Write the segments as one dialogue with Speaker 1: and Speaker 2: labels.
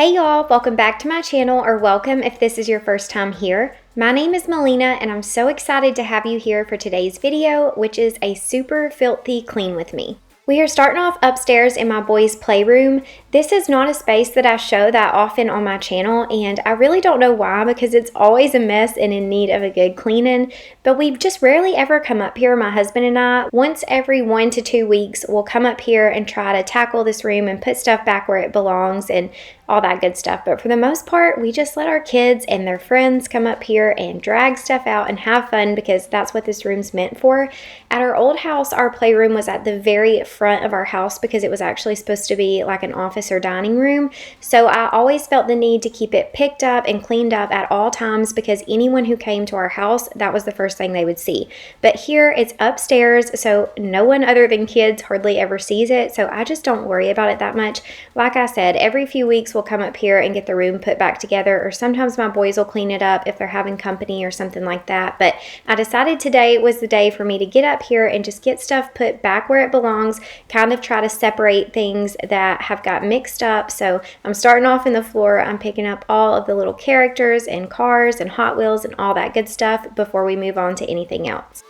Speaker 1: Hey y'all, welcome back to my channel, or welcome if this is your first time here. My name is Melina and I'm so excited to have you here for today's video, which is a super filthy clean with me. We are starting off upstairs in my boys' playroom. This is not a space that I show that often on my channel, and I really don't know why because it's always a mess and in need of a good cleaning, but we just rarely ever come up here, my husband and I. Once every 1 to 2 weeks, we'll come up here and try to tackle this room and put stuff back where it belongs and all that good stuff. But for the most part, we just let our kids and their friends come up here and drag stuff out and have fun because that's what this room's meant for. At our old house, our playroom was at the very front of our house because it was actually supposed to be like an office or dining room. So I always felt the need to keep it picked up and cleaned up at all times because anyone who came to our house, that was the first thing they would see. But here it's upstairs, so no one other than kids hardly ever sees it. So I just don't worry about it that much. Like I said, every few weeks we'll come up here and get the room put back together, or sometimes my boys will clean it up if they're having company or something like that. But I decided today was the day for me to get up here and just get stuff put back where it belongs, kind of try to separate things that have got mixed up. So I'm starting off in the floor. I'm picking up all of the little characters and cars and Hot Wheels and all that good stuff before we move on to anything else.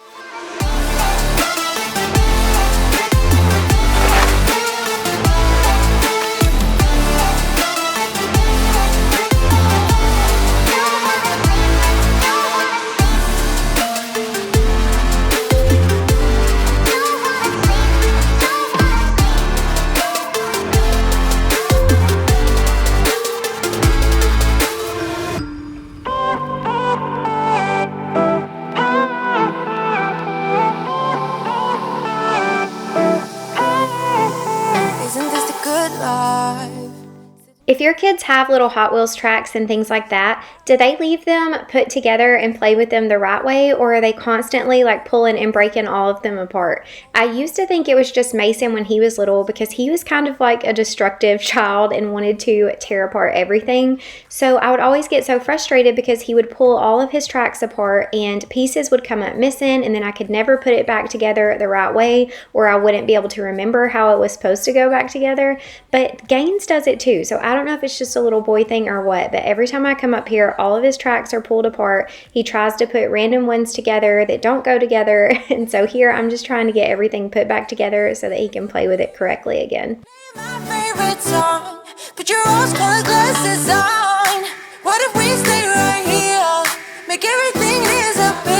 Speaker 1: If your kids have little Hot Wheels tracks and things like that, do they leave them put together and play with them the right way, or are they constantly like pulling and breaking all of them apart? I used to think it was just Mason when he was little because he was kind of like a destructive child and wanted to tear apart everything. So I would always get so frustrated because he would pull all of his tracks apart and pieces would come up missing, and then I could never put it back together the right way, or I wouldn't be able to remember how it was supposed to go back together. But Gaines does it too, so I don't know if it's just a little boy thing or what, but every time I come up here, all of his tracks are pulled apart. He tries to put random ones together that don't go together, and so here I'm just trying to get everything put back together so that he can play with it correctly again.
Speaker 2: My favorite song, put your rose-colored glasses on. What if we stay right here, make everything disappear,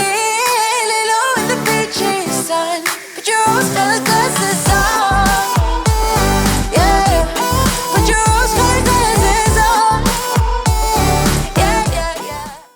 Speaker 2: lay low in the beachy sun, put your rose-colored glasses on.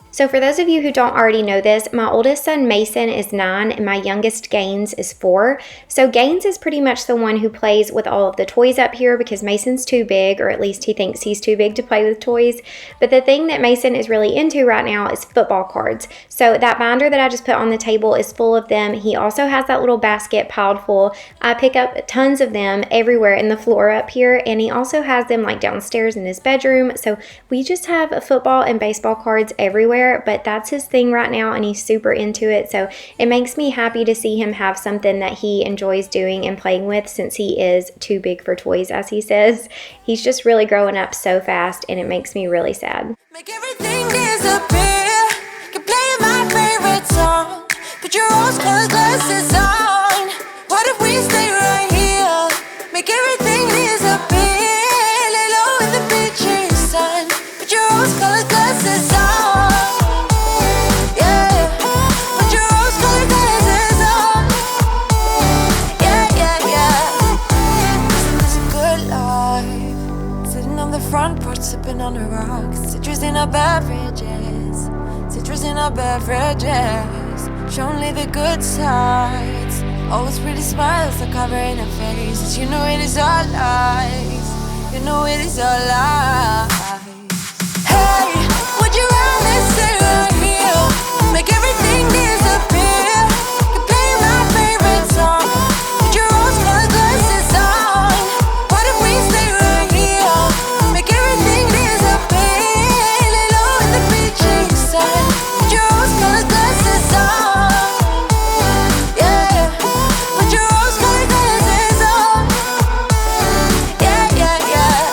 Speaker 1: So for those of you who don't already know this, my oldest son Mason is 9 and my youngest Gaines is 4. So Gaines is pretty much the one who plays with all of the toys up here because Mason's too big, or at least he thinks he's too big to play with toys. But the thing that Mason is really into right now is football cards. So that binder that I just put on the table is full of them. He also has that little basket piled full. I pick up tons of them everywhere in the floor up here, and he also has them like downstairs in his bedroom. So we just have football and baseball cards everywhere. But that's his thing right now and he's super into it, so it makes me happy to see him have something that he enjoys doing and playing with since he is too big for toys, as he says. He's just really growing up so fast and it makes me really sad.
Speaker 2: Make everything disappear, can play my favorite song, put your rose-colored glasses on. What if we stay right here, make everything disappear, lay low in the beachy sun, put your rose-colored glasses on. Front porch sipping on the rocks, citrus in our beverages, citrus in our beverages. Show only the good sides, always pretty smiles are covering her faces. You know it is all lies, you know it is all lies. Hey, would you rather stay right here, make everything disappear, can play my favorite song, put your rose-colored glasses on. What if we stay right here, make everything disappear, lay low in the beachy sun, put your rose-colored glasses on. Yeah, put your rose-colored glasses on. Yeah, yeah, yeah.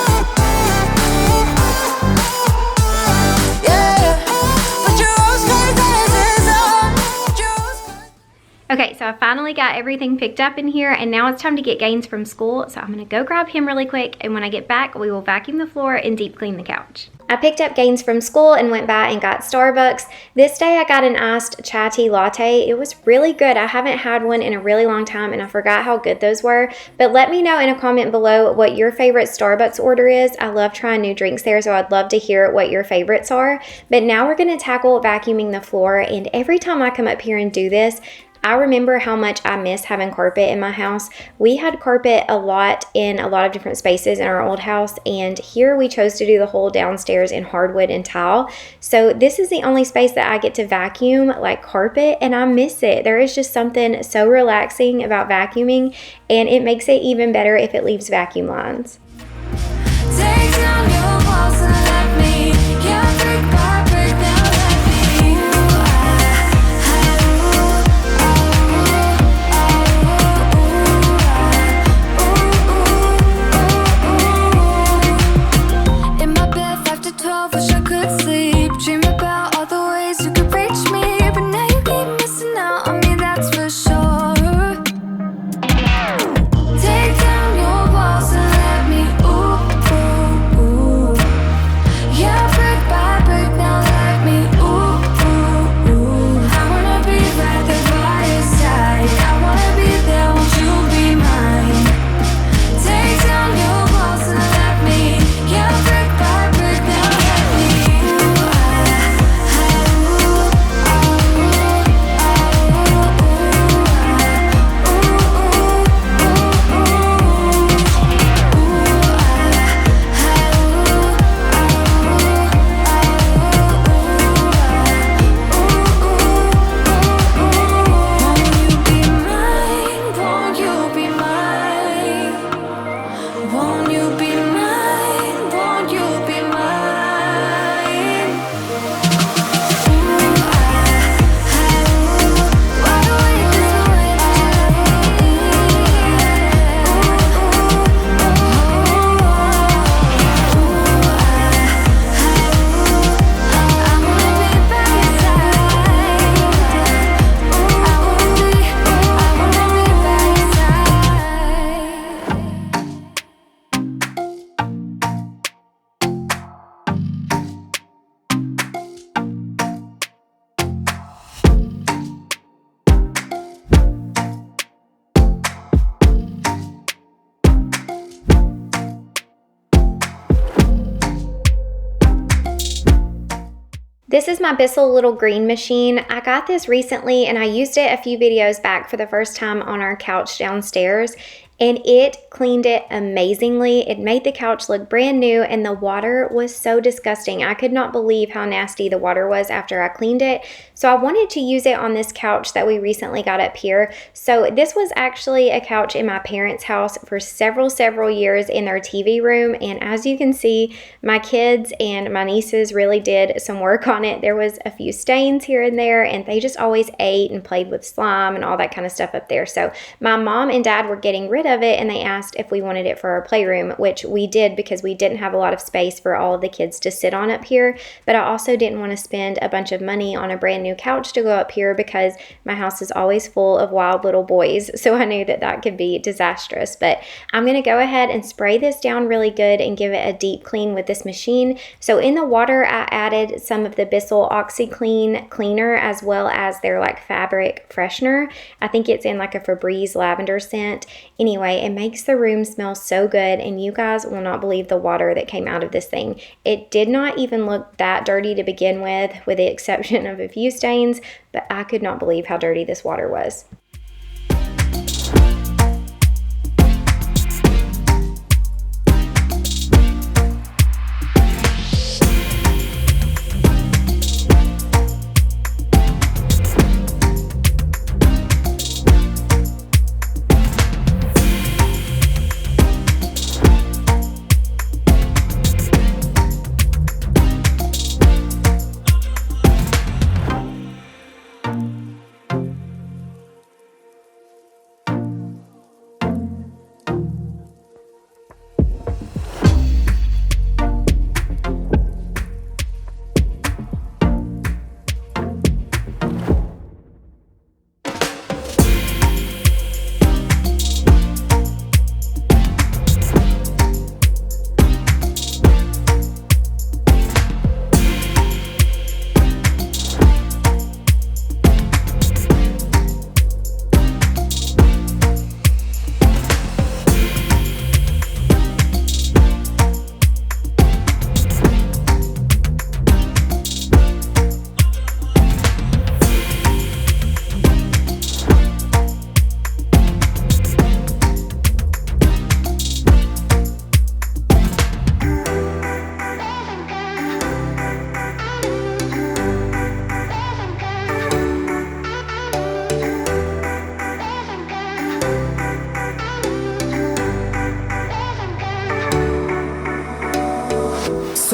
Speaker 1: Okay, so I finally got everything picked up in here, and now it's time to get Gaines from school. So I'm gonna go grab him really quick, and when I get back, we will vacuum the floor and deep clean the couch. I picked up Gaines from school and went by and got Starbucks. This day I got an iced chai tea latte. It was really good. I haven't had one in a really long time, and I forgot how good those were. But let me know in a comment below what your favorite Starbucks order is. I love trying new drinks there, so I'd love to hear what your favorites are. But now we're gonna tackle vacuuming the floor, and every time I come up here and do this, I remember how much I miss having carpet in my house. We had carpet a lot in a lot of different spaces in our old house, and here we chose to do the whole downstairs in hardwood and tile. So this is the only space that I get to vacuum like carpet, and I miss it. There is just something so relaxing about vacuuming, and it makes it even better if it leaves vacuum lines.
Speaker 2: Take down your walls and let me get brick by brick now let me in my bed 5 to 12, wish I could sleep. Dream about all the ways you could reach me, but now you keep missing out on me, that's for sure. Take down your walls and let me yeah, brick by brick, now let me I wanna be right there by your side. I wanna be there, won't you be mine? Take down your walls and let me, yeah, brick by brick, now let me won't you be mine? Won't you be mine? Won't you be mine? Wide awake is the way I wanna be by your side. I wanna be by your side.
Speaker 1: This is my Bissell little green machine. I got this recently and I used it a few videos back for the first time on our couch downstairs, and it cleaned it amazingly. It made the couch look brand new, and the water was so disgusting. I could not believe how nasty the water was after I cleaned it. So I wanted to use it on this couch that we recently got up here. So this was actually a couch in my parents' house for several years in their TV room, and as you can see, my kids and my nieces really did some work on it. There was a few stains here and there, and they just always ate and played with slime and all that kind of stuff up there. So my mom and dad were getting rid of it, and they asked if we wanted it for our playroom, which we did because we didn't have a lot of space for all of the kids to sit on up here. But I also didn't want to spend a bunch of money on a brand new couch to go up here because my house is always full of wild little boys, so I knew that that could be disastrous. But I'm going to go ahead and spray this down really good and give it a deep clean with this machine. So in the water, I added some of the Bissell OxiClean cleaner as well as their like fabric freshener. I think it's in like a Febreze lavender scent. Anyway, it makes the room smell so good, and you guys will not believe the water that came out of this thing. It did not even look that dirty to begin with the exception of a few stains, but I could not believe how dirty this water was.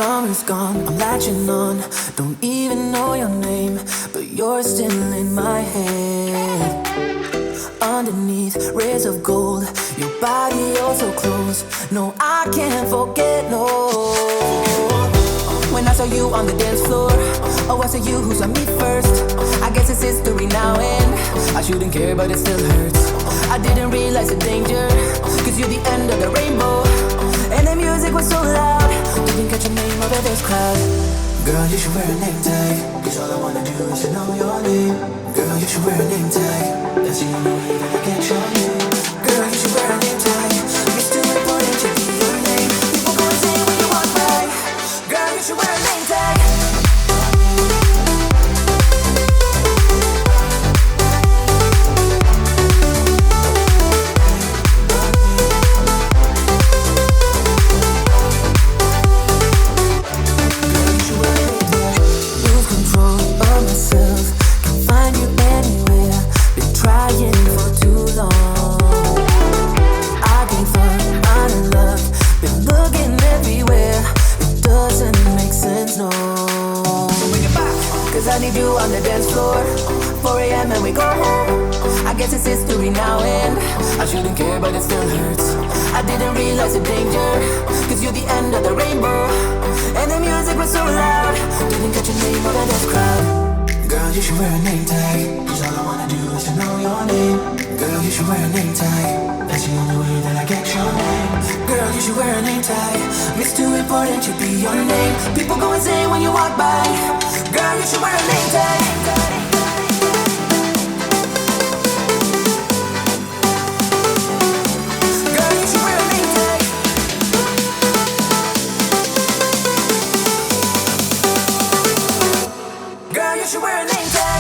Speaker 2: Summer's gone, I'm latching on. Don't even know your name, but you're still in my head. Underneath rays of gold, your body oh so close. No, I can't forget, no. When I saw you on the dance floor, oh, I saw you who saw me first. I guess it's history now and I shouldn't care, but it still hurts. I didn't realize the danger, cause you're the end of the rainbow. And the music was so loud, didn't catch your name over this crowd. Girl, you should wear a name tag, cause all I wanna do is to know your name. Girl, you should wear a name tag, that's the only way that I get your name. Girl, you should wear a name tag, it's too important to be your name. People go insane when you walk by. Girl, you should wear a name tag. I need you on the dance floor, 4 a.m. and we go home. I guess it's history now and I shouldn't care, but it still hurts. I didn't realize the danger, cause you're the end of the rainbow. And the music was so loud, didn't catch your name over this crowd. Girl, you should wear a name tag, cause all I wanna do is to know your name. Girl, you should wear a name tag, that's the only way that I get your name. Girl, you should wear a name tag, it's too important to be your name. People go insane when you walk by. Girl, you should wear a name tag. Girl, you should wear a name tag. Girl, you should wear a name tag.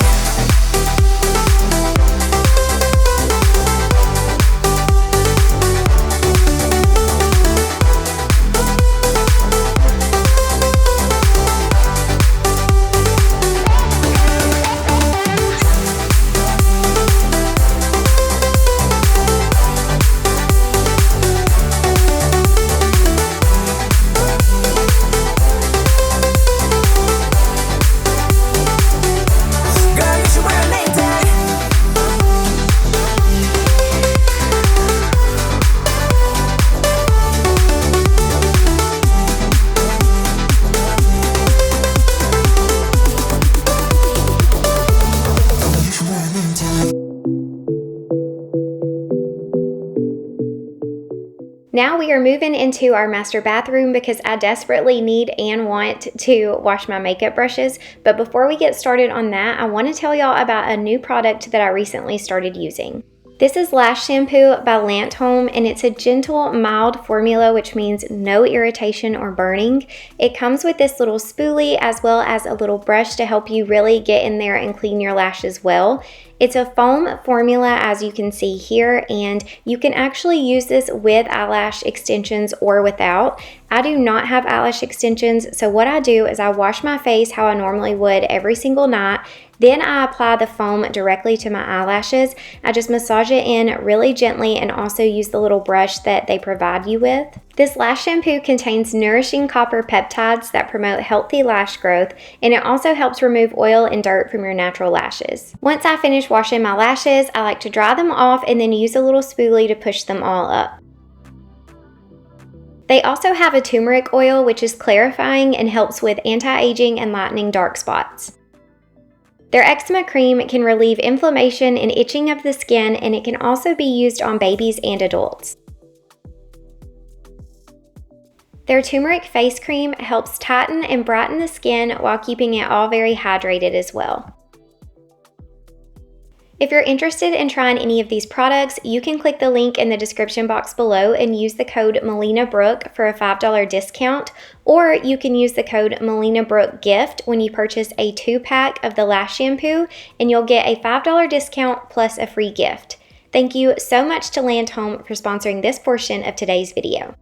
Speaker 1: Now we are moving into our master bathroom because I desperately need and want to wash my makeup brushes. But before we get started on that, I want to tell y'all about a new product that I recently started using. This is Lash Shampoo by Lanthome, and it's a gentle, mild formula, which means no irritation or burning. It comes with this little spoolie as well as a little brush to help you really get in there and clean your lashes well. It's a foam formula, as you can see here, and you can actually use this with eyelash extensions or without. I do not have eyelash extensions, so what I do is I wash my face how I normally would every single night. Then I apply the foam directly to my eyelashes. I just massage it in really gently and also use the little brush that they provide you with. This lash shampoo contains nourishing copper peptides that promote healthy lash growth, and it also helps remove oil and dirt from your natural lashes. Once I finish washing my lashes, I like to dry them off and then use a little spoolie to push them all up. They also have a turmeric oil, which is clarifying and helps with anti-aging and lightening dark spots. Their eczema cream can relieve inflammation and itching of the skin, and it can also be used on babies and adults. Their turmeric face cream helps tighten and brighten the skin while keeping it all very hydrated as well. If you're interested in trying any of these products, you can click the link in the description box below and use the code MelinaBrook for a $5 discount, or you can use the code MelinaBrookGift when you purchase a 2-pack of the lash shampoo, and you'll get a $5 discount plus a free gift. Thank you so much to Lanthome for sponsoring this portion of today's video.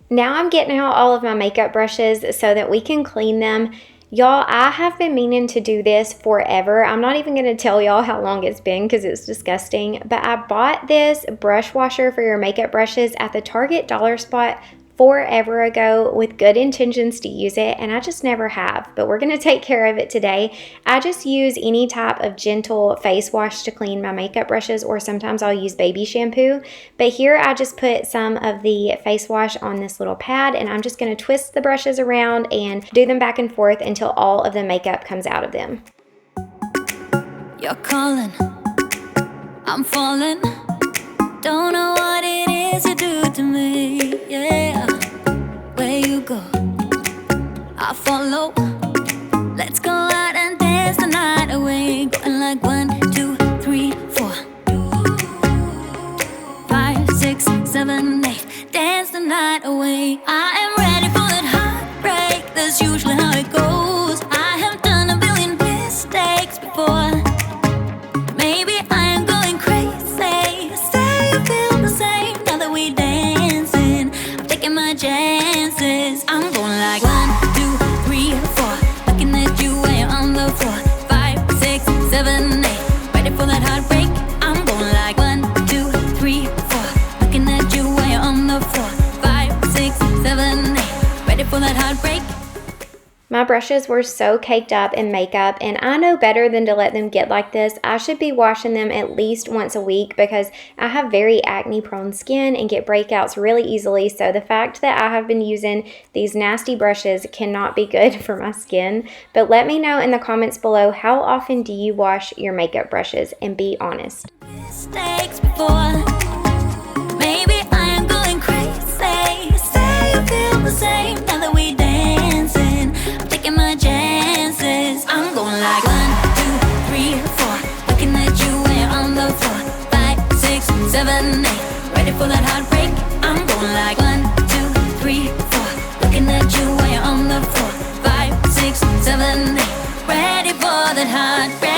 Speaker 1: Now I'm getting out all of my makeup brushes so that we can clean them. Y'all, I have been meaning to do this forever. I'm not even going to tell y'all how long it's been because it's disgusting, but I bought this brush washer for your makeup brushes at the Target Dollar Spot forever ago with good intentions to use it, and I just never have, but we're going to take care of it today. I just use any type of gentle face wash to clean my makeup brushes, or sometimes I'll use baby shampoo, but here I just put some of the face wash on this little pad, and I'm just going to twist the brushes around and do them back and forth until all of the makeup comes out of them.
Speaker 2: You're calling, I'm falling. Don't know what it is you do to me, yeah. Where you go, I follow. Let's go out and dance the night away. Going like 1, 2, 3, 4, 5, 6, 7, 8. Dance the night away. I am ready for that heartbreak. That's usually how it goes. I have done a billion mistakes before. Maybe I am going crazy. Say you feel the same now that we dancing. I'm taking my chances. I'm going like 1, 2, 3, 4. Looking at you when you're on the floor. 5, 6, 7, 8. Ready for that heartbreak. I'm going like 1, 2, 3, 4. Looking at you when you're on the floor. 5, 6, 7, 8. Ready for that heartbreak.
Speaker 1: My brushes were so caked up in makeup, and I know better than to let them get like this. I should be washing them at least once a week because I have very acne prone skin and get breakouts really easily, so the fact that I have been using these nasty brushes cannot be good for my skin. But let me know in the comments below, how often do you wash your makeup brushes, and be honest.
Speaker 2: Mistakes before. Maybe I am going crazy. Say you feel the same now that we dancing. I'm taking my chances. I'm going like 1, 2, 3, 4. Looking at you when you're on the floor. 5, 6, 7, 8. Ready for that heartbreak. I'm going like 1, 2, 3, 4. Looking at you when you're on the floor. 5, 6, 7, 8. Ready for that heartbreak.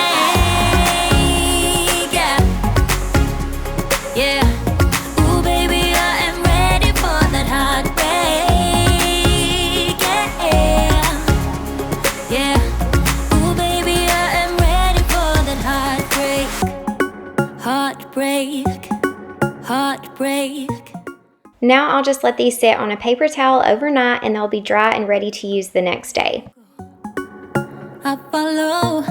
Speaker 2: Yeah. Ooh, baby, I am ready for that heartbreak. Yeah. Yeah. Ooh, baby, I am ready for that heartbreak. Heartbreak. Heartbreak.
Speaker 1: Now I'll just let these sit on a paper towel overnight, and they'll be dry and ready to use the next day.
Speaker 2: I follow.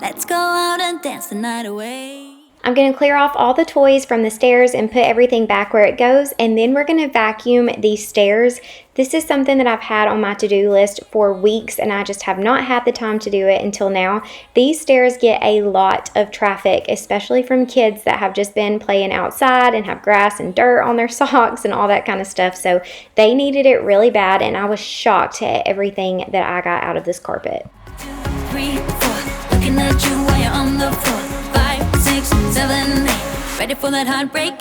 Speaker 2: Let's go out and dance the night away.
Speaker 1: I'm going to clear off all the toys from the stairs and put everything back where it goes, and then we're going to vacuum these stairs. This is something that I've had on my to-do list for weeks, and I just have not had the time to do it until now. These stairs get a lot of traffic, especially from kids that have just been playing outside and have grass and dirt on their socks and all that kind of stuff, so they needed it really bad, and I was shocked at everything that I got out of this carpet.
Speaker 2: 2, 3, 4. Looking at you while you're on the floor. 5, 6, 7, 8. Ready for that heartbreak.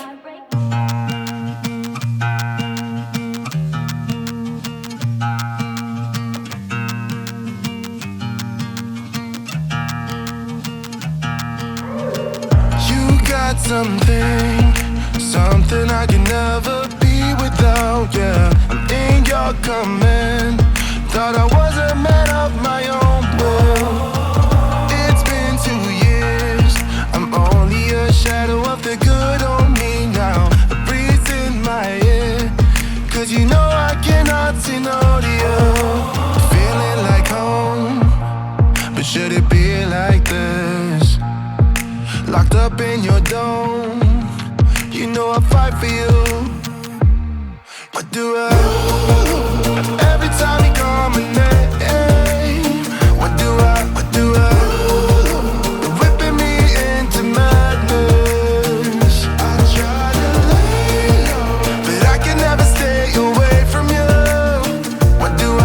Speaker 3: You got something I can never be without, yeah. I'm in your command. Thought I was a man of my own, but it's been 2 years. I'm only a shadow of the good on me now. A breeze in my ear, 'cause you know I cannot say no to you. Feeling like home, but should it be like this? Locked up in your dome, you know I fight for you. What do I do? Every time you call my name, what do I do? You're whipping me into madness. I try to lay low, but I can never stay away from you. What do I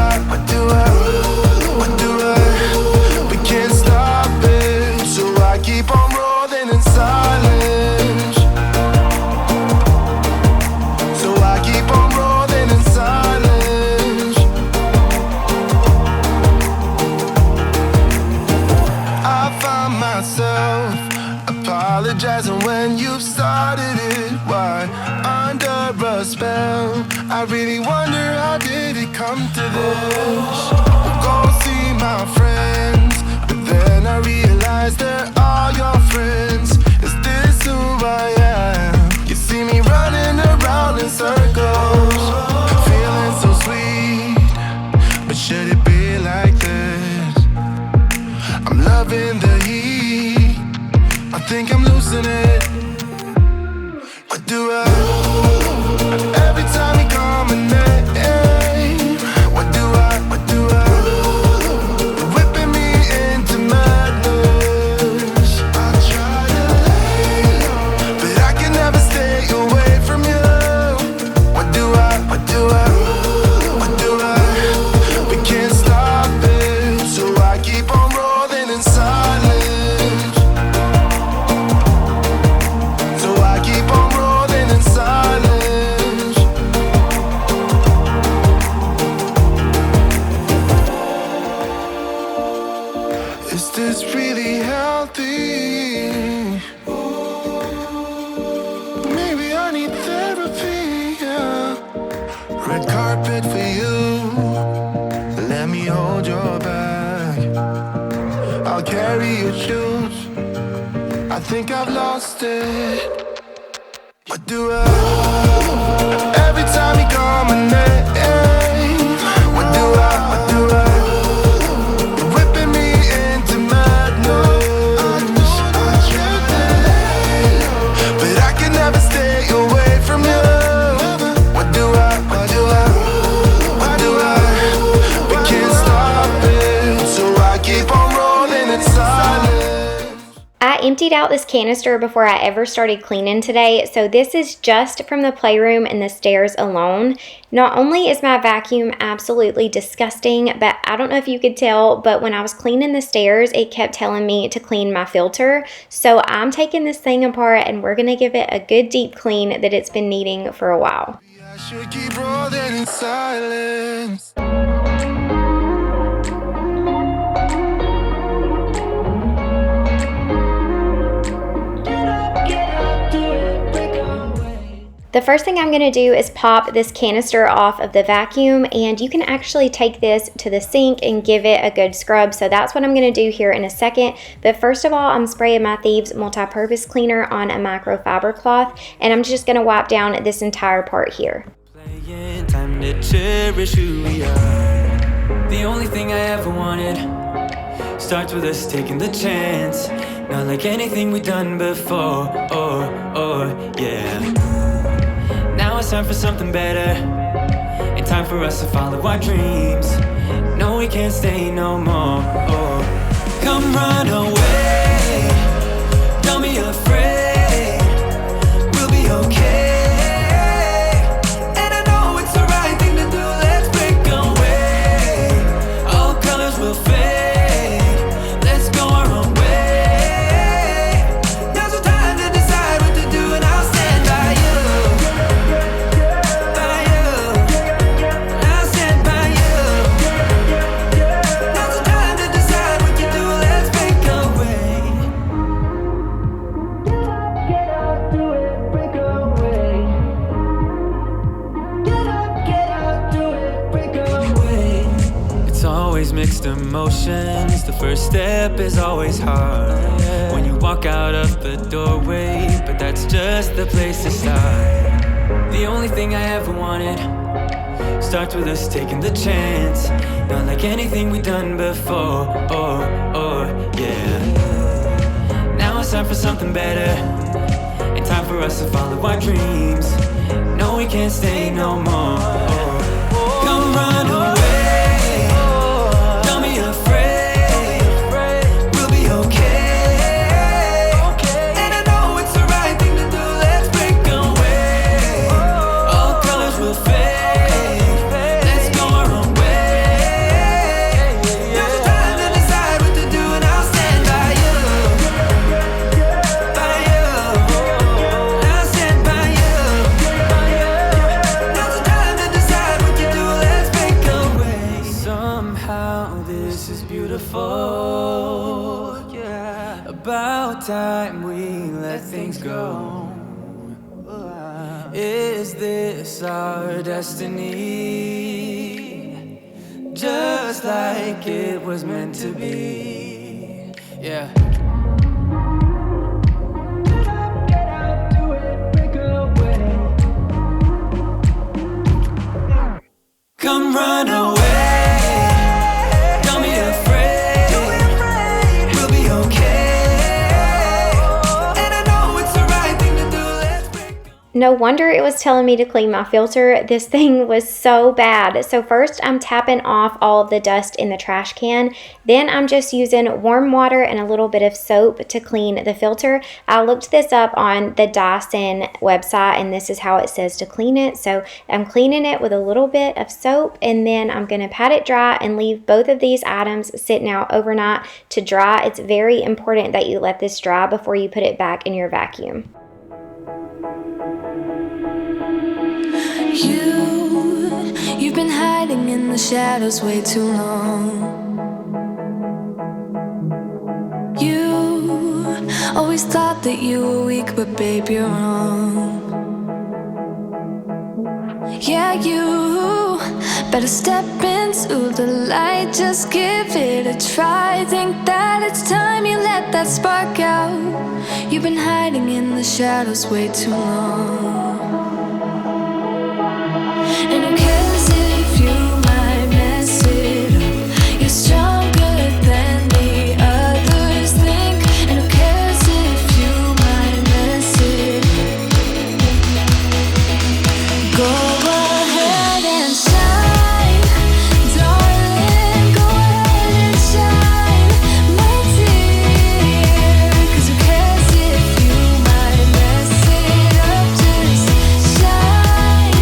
Speaker 3: we can't stop it, so I keep on rolling in silence. So I keep on rolling in silence. I find myself apologizing when you've started it. Why? Under a spell, I really wonder, how did it come to this? Go see my friends, but then I realize they're all your friends. Is this who I am? You see me running around in circles, feel feeling the heat. I think I'm losing it. What do I? Every time you call my name, what do I? What do I? Whipping me into madness. I try to lay low, but I can never stay away from you. What do I? What do I? What do I? We can't stop it, so I keep on rolling in silence. So I keep on rolling in silence. Is this really healthy? Maybe I need therapy, yeah. Red carpet for you. Let me hold your bag. I'll carry your shoes. I think I've lost it. What do I? Every time you call my name, what do I? What do I? You're whipping me into madness. I try to lay low, but I can never stay away from you. What do I? What do I? What do I? We can't stop it, so I keep on rolling in silence.
Speaker 1: I emptied out this canister before I ever started cleaning today, so this is just from the playroom and the stairs alone. Not only is my vacuum absolutely disgusting, but I don't know if you could tell, but when I was cleaning the stairs, it kept telling me to clean my filter. So I'm taking this thing apart and we're gonna give it a good deep clean that it's been needing for a while.
Speaker 3: I should keep rolling in silence.
Speaker 1: The first thing I'm going to do is pop this canister off of the vacuum, and you can actually take this to the sink and give it a good scrub. So that's what I'm going to do here in a second. But first of all, I'm spraying my Thieves multi-purpose cleaner on a microfiber cloth, and I'm just going to wipe down this entire part here.
Speaker 4: Time to cherish who we are. The only thing I ever wanted starts with us taking the chance. Not like anything we've done before. Yeah. Now it's time for something better, and time for us to follow our dreams. No, we can't stay no more. Come run away, don't be afraid, we'll be okay. And I know it's the right thing to do, let's break away. All colors will fade, let's go our own way. Now's the time to decide what to do, and I'll stand by you. By you, I'll stand by you. Now's the time to decide what to do, let's break away. Get up, do it, break away. Get up, do it, break away. It's always mixed emotions. The first step is always hard when you walk out of the doorway, but that's just the place to start. The only thing I ever wanted starts with us taking the chance. Not like anything we've done before. Yeah. Now it's time for something better, and time for us to follow our dreams. No, we can't stay no more. Come run away, don't be afraid, we'll be okay. And I know it's the right thing to do, let's break away. All colors will fade, let's go our own way. Now's the time to decide what to do, and I'll stand by you. By you, I'll stand by you. Now's the time to decide what to do, let's break away. Somehow this is beautiful, yeah. About time we let things go. Is this our destiny? Just like it was meant to be, yeah. Get out, do it, break away. Come run away, don't be afraid, we'll be okay.
Speaker 1: No wonder it was telling me to clean my filter. This thing was so bad. So first I'm tapping off all of the dust in the trash can. Then I'm just using warm water and a little bit of soap to clean the filter. I looked this up on the Dyson website and this is how it says to clean it. So I'm cleaning it with a little bit of soap and then I'm going to pat it dry and leave both of these items sitting out overnight to dry. It's very important that you let this dry before you put it back in your vacuum.
Speaker 2: You've been hiding in the shadows way too long. You always thought that you were weak, but babe, you're wrong. Yeah, you better step into the light, just give it a try. Think that it's time you let that spark out. You've been hiding in the shadows way too long. And who cares if you might mess it up? You're stronger than the others think. And who cares if you might mess it up? Go ahead and shine, darling. Go ahead and shine, my dear. 'Cause who cares if you might mess it up? Just shine.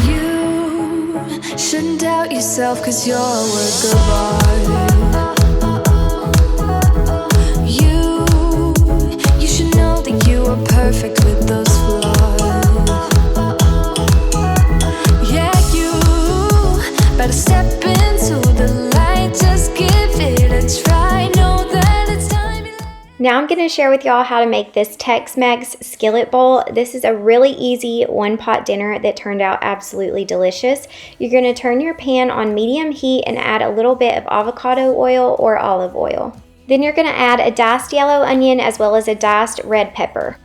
Speaker 2: You shouldn't doubt yourself, 'cause you're a work of art. You should know that you are perfect with those flaws. Yeah, you better step into the light, just give it a try. Know that it's time you
Speaker 1: Now I'm going to share with y'all how to make this Tex-Mex skillet bowl. This is a really easy one-pot dinner that turned out absolutely delicious. You're going to turn your pan on medium heat and add a little bit of avocado oil or olive oil. Then you're going to add a diced yellow onion as well as a diced red pepper.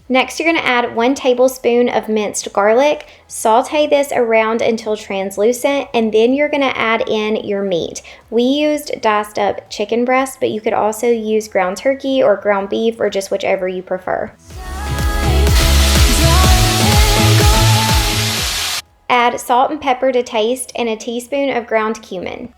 Speaker 1: Next, you're going to add 1 tablespoon of minced garlic. Saute this around until translucent, and then you're going to add in your meat. We used diced up chicken breast, but you could also use ground turkey or ground beef or just whichever you prefer. Add salt and pepper to taste and a teaspoon of ground cumin.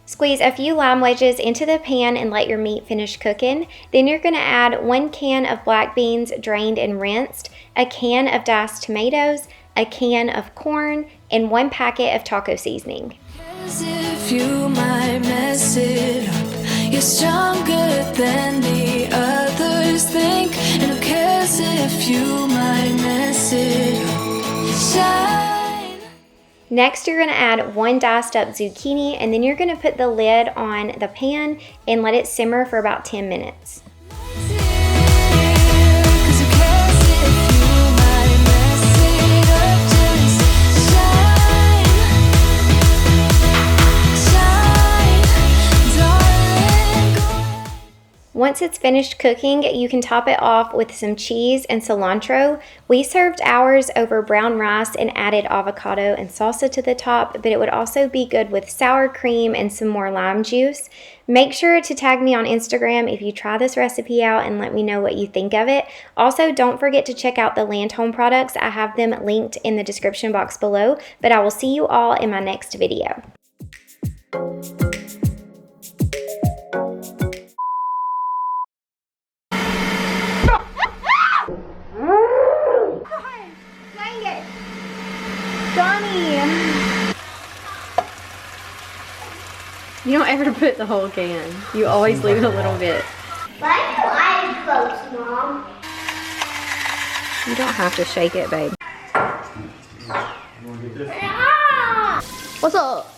Speaker 1: Squeeze a few lime wedges into the pan and let your meat finish cooking. Then you're going to add 1 can of black beans drained and rinsed, a can of diced tomatoes, a can of corn, and 1 packet of taco seasoning.
Speaker 2: As if you might mess it up, you're stronger than the others think. And who cares if you might mess it up? Shine.
Speaker 1: Next, you're going to add 1 diced up zucchini, and then you're going to put the lid on the pan and let it simmer for about 10 minutes. Once it's finished cooking, you can top it off with some cheese and cilantro. We served ours over brown rice and added avocado and salsa to the top, but it would also be good with sour cream and some more lime juice. Make sure to tag me on Instagram if you try this recipe out and let me know what you think of it. Also, don't forget to check out the Lanthome products. I have them linked in the description box below, but I will see you all in my next video. You don't ever put the whole can. You always leave a little bit.
Speaker 5: Why do I close, Mom?
Speaker 1: You don't have to shake it, babe.
Speaker 5: Ah!
Speaker 1: What's up?